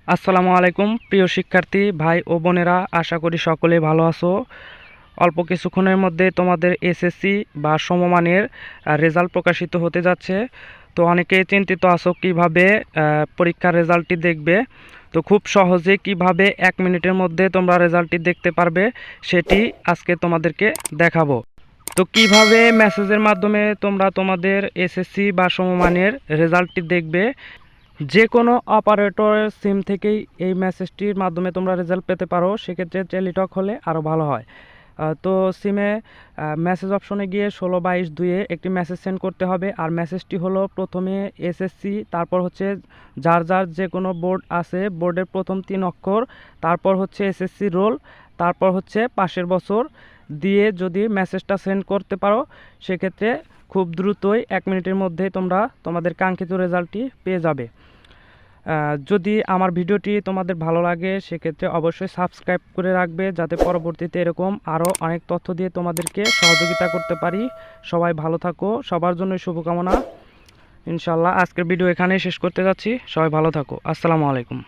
আসসালামু আলাইকুম প্রিয় শিক্ষার্থী ভাই ও বোনেরা, আশা করি সকলে ভালো আছো। অল্প কিছুক্ষণের মধ্যে তোমাদের এসএসসি বা সমমানের রেজাল্ট প্রকাশিত হতে যাচ্ছে। তো অনেকেই চিন্তিত আছো কিভাবে পরীক্ষার রেজাল্টটি দেখবে। তো খুব সহজে কিভাবে 1 মিনিটের মধ্যে তোমরা রেজাল্টটি দেখতে পারবে সেটি আজকে তোমাদেরকে দেখাবো। তো কিভাবে মেসেজের মাধ্যমে তোমরা তোমাদের এসএসসি বা সমমানের রেজাল্টটি দেখবে। যে কোনো অপারেটরের সিম থেকেই এই মেসেজটির মাধ্যমে তোমরা রেজাল্ট পেতে পারো। সেক্ষেত্রে টেলিটক হলে আরও ভালো হয়। তো সিমে মেসেজ অপশনে গিয়ে 1622 একটি মেসেজ সেন্ড করতে হবে। আর মেসেজটি হলো প্রথমে এসএসসি, তারপর হচ্ছে যার যার যে কোনো বোর্ড আছে বোর্ডের প্রথম 3 অক্ষর, তারপর হচ্ছে এসএসসি রোল, তারপর হচ্ছে পাশের বছর দিয়ে যদি মেসেজটা সেন্ড করতে পারো সেক্ষেত্রে খুব দ্রুতই 1 মিনিটের মধ্যে তোমরা তোমাদের কাঙ্ক্ষিত রেজাল্টটি পেয়ে যাবে। যদি আমার ভিডিওটি তোমাদের ভালো লাগে সেক্ষেত্রে অবশ্যই সাবস্ক্রাইব করে রাখবে, যাতে পরবর্তীতে এরকম আরও অনেক তথ্য দিয়ে তোমাদেরকে সহযোগিতা করতে পারি। সবাই ভালো থাকো, সবার জন্য শুভকামনা। ইনশাল্লাহ আজকের ভিডিও এখানেই শেষ করতে যাচ্ছি। সবাই ভালো থাকো। আসসালামু আলাইকুম।